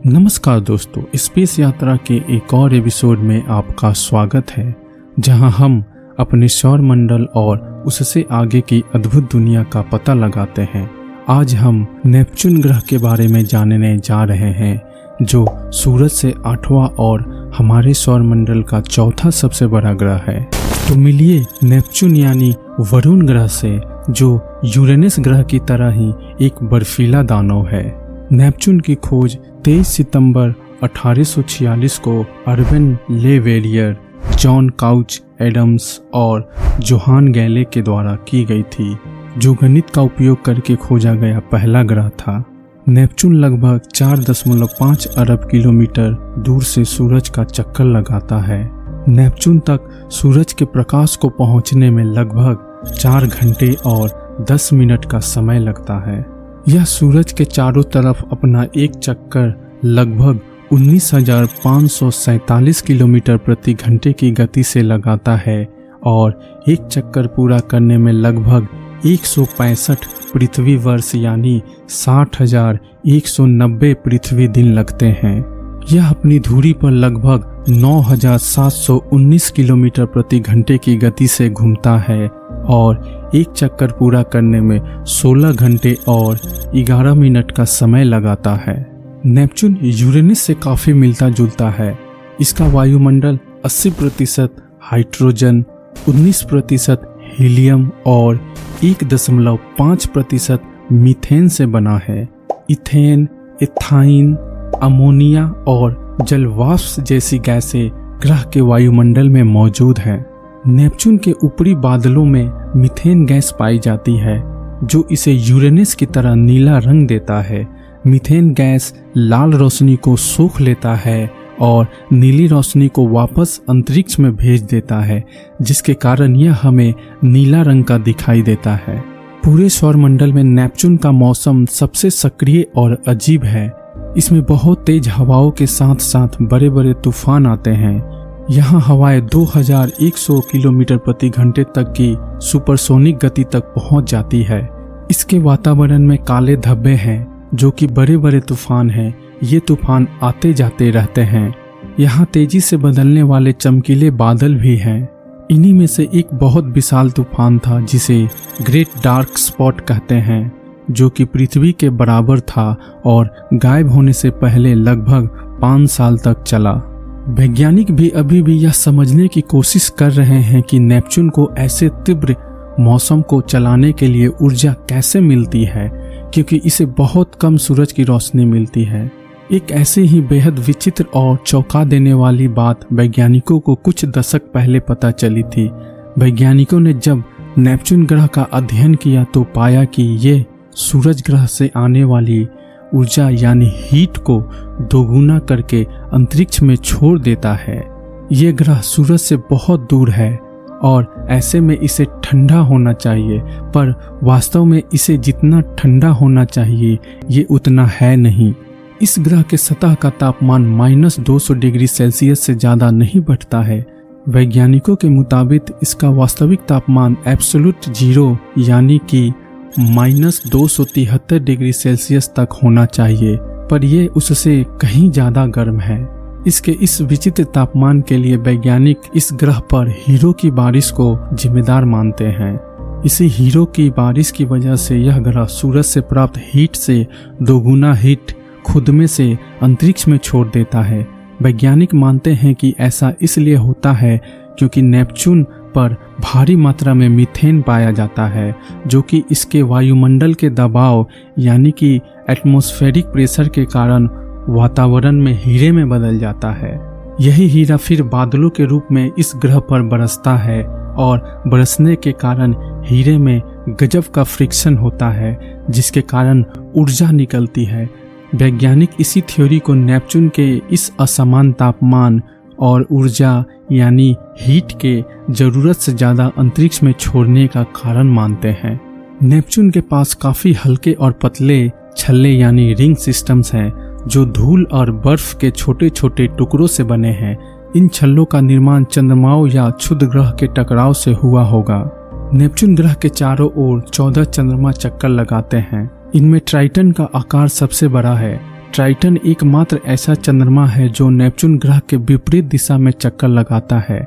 नमस्कार दोस्तों, स्पेस यात्रा के एक और एपिसोड में आपका स्वागत है, जहां हम अपने सौरमंडल और उससे आगे की अद्भुत दुनिया का पता लगाते हैं। आज हम नेपच्यून ग्रह के बारे में जानने जा रहे हैं, जो सूरज से 8वां और हमारे सौरमंडल का चौथा सबसे बड़ा ग्रह है। तो मिलिए नेपच्यून यानी वरुण ग्रह से, जो यूरेनस ग्रह की तरह ही एक बर्फीला दानव है। नेपच्यून की खोज 23 सितंबर 1846 को अर्बन लेवेरियर, जॉन काउच एडम्स और जोहान गैले के द्वारा की गई थी, जो गणित का उपयोग करके खोजा गया पहला ग्रह था। नेपच्यून लगभग 4.5 अरब किलोमीटर दूर से सूरज का चक्कर लगाता है। नेपच्यून तक सूरज के प्रकाश को पहुंचने में लगभग 4 घंटे और 10 मिनट का समय लगता है। यह सूरज के चारों तरफ अपना एक चक्कर लगभग 19,547 किलोमीटर प्रति घंटे की गति से लगाता है और एक चक्कर पूरा करने में लगभग 165 पृथ्वी वर्ष यानी 60,190 पृथ्वी दिन लगते हैं। यह अपनी धुरी पर लगभग 9,719 किलोमीटर प्रति घंटे की गति से घूमता है और एक चक्कर पूरा करने में 16 घंटे और 11 मिनट का समय लगाता है। नेपच्यून यूरेनस से काफी मिलता जुलता है। इसका वायुमंडल 80% हाइड्रोजन, 19% हीलियम और 1.5% मीथेन से बना है। इथेन, इथाइन, अमोनिया और जलवाष्प जैसी गैसें ग्रह के वायुमंडल में मौजूद हैं। नेपच्यून के ऊपरी बादलों में मीथेन गैस पाई जाती है, जो इसे यूरेनस की तरह नीला रंग देता है। मीथेन गैस लाल रोशनी को सोख लेता है और नीली रोशनी को वापस अंतरिक्ष में भेज देता है, जिसके कारण यह हमें नीला रंग का दिखाई देता है। पूरे सौरमंडल में नेपच्यून का मौसम सबसे सक्रिय और अजीब है। इसमें बहुत तेज हवाओं के साथ साथ बड़े बड़े तूफान आते हैं। यहाँ हवाएं 2100 किलोमीटर प्रति घंटे तक की सुपरसोनिक गति तक पहुँच जाती है। इसके वातावरण में काले धब्बे हैं, जो कि बड़े बड़े तूफान हैं। ये तूफान आते जाते रहते हैं। यहाँ तेजी से बदलने वाले चमकीले बादल भी हैं। इन्हीं में से एक बहुत विशाल तूफान था, जिसे ग्रेट डार्क स्पॉट कहते हैं, जो कि पृथ्वी के बराबर था और गायब होने से पहले लगभग 5 साल तक चला। वैज्ञानिक भी अभी भी यह समझने की कोशिश कर रहे हैं कि नेपच्यून को ऐसे तीव्र मौसम को चलाने के लिए ऊर्जा कैसे मिलती है, क्योंकि इसे बहुत कम सूरज की रोशनी मिलती है। एक ऐसे ही बेहद विचित्र और चौंका देने वाली बात वैज्ञानिकों को कुछ दशक पहले पता चली थी। वैज्ञानिकों ने जब नेपच्यून ग्रह का अध्ययन किया तो पाया कि ये सूरज ग्रह से आने वाली ऊर्जा यानी हीट को दोगुना करके अंतरिक्ष में छोड़ देता है। ये ग्रह सूरज से बहुत दूर है और ऐसे में इसे ठंडा होना चाहिए, पर वास्तव में इसे जितना ठंडा होना चाहिए ये उतना है नहीं। इस ग्रह के सतह का तापमान -200 डिग्री सेल्सियस से ज़्यादा नहीं बढ़ता है। वैज्ञानिकों के मुताबिक इसका वास्तविक तापमान एब्सोल्यूट जीरो यानी कि -273 डिग्री सेल्सियस तक होना चाहिए, पर यह उससे कहीं ज़्यादा गर्म है। इसके इस विचित्र तापमान के लिए वैज्ञानिक इस ग्रह पर हीरो की बारिश को जिम्मेदार मानते हैं। इसी हीरो की बारिश की वजह से यह ग्रह सूरज से प्राप्त हीट से दोगुना हीट खुद में से अंतरिक्ष में छोड़ देता है। वैज्ञानिक मानते हैं कि ऐसा इसलिए होता है क्योंकि नेपच्यून पर भारी मात्रा में मीथेन पाया जाता है, जो कि इसके वायुमंडल के दबाव यानी कि एटमॉस्फेरिक प्रेशर के कारण वातावरण में हीरे में बदल जाता है। यही हीरा फिर बादलों के रूप में इस ग्रह पर बरसता है और बरसने के कारण हीरे में गजब का फ्रिक्शन होता है, जिसके कारण ऊर्जा निकलती है। वैज्ञानिक इसी थ्योरी को नेपच्यून के इस असमान तापमान और ऊर्जा यानी हीट के जरूरत से ज़्यादा अंतरिक्ष में छोड़ने का कारण मानते हैं। नेपच्यून के पास काफ़ी हल्के और पतले छल्ले यानी रिंग सिस्टम्स हैं, जो धूल और बर्फ के छोटे छोटे टुकड़ों से बने हैं। इन छल्लों का निर्माण चंद्रमाओं या क्षुद्र ग्रह के टकराव से हुआ होगा। नेपच्यून ग्रह के चारों ओर 14 चंद्रमा चक्कर लगाते हैं। इनमें ट्राइटन का आकार सबसे बड़ा है। ट्राइटन एकमात्र ऐसा चंद्रमा है जो नेपच्यून ग्रह के विपरीत दिशा में चक्कर लगाता है।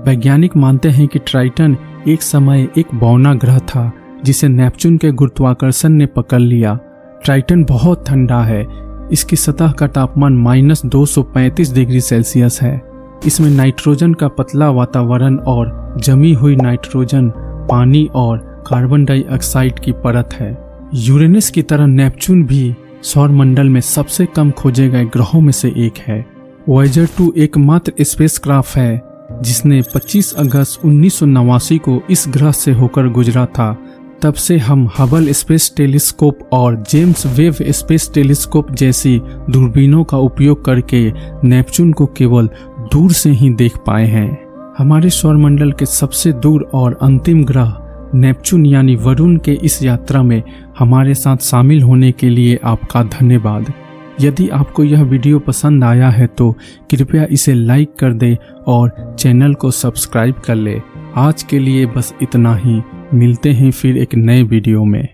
वैज्ञानिक मानते हैं कि ट्राइटन एक समय एक बौना ग्रह था जिसे नेपच्यून के गुरुत्वाकर्षण ने पकड़ लिया। ट्राइटन बहुत ठंडा है। इसकी सतह का तापमान -235 डिग्री सेल्सियस है। इसमें नाइट्रोजन का पतला वातावरण और जमी हुई नाइट्रोजन, पानी और कार्बन डाइऑक्साइड की परत है। यूरेनस की तरह नेपच्यून भी सौरमंडल में सबसे कम खोजे गए ग्रहों में से एक है। वॉयेजर 2 एकमात्र स्पेसक्राफ्ट है जिसने 25 अगस्त 1989 को इस ग्रह से होकर गुजरा था। तब से हम हबल स्पेस टेलीस्कोप और जेम्स वेब स्पेस टेलीस्कोप जैसी दूरबीनों का उपयोग करके नेपच्यून को केवल दूर से ही देख पाए हैं। हमारे सौरमंडल के सबसे दूर और अंतिम ग्रह नेपच्यून यानी वरुण के इस यात्रा में हमारे साथ शामिल होने के लिए आपका धन्यवाद। यदि आपको यह वीडियो पसंद आया है तो कृपया इसे लाइक कर दे और चैनल को सब्सक्राइब कर ले। आज के लिए बस इतना ही। मिलते हैं फिर एक नए वीडियो में।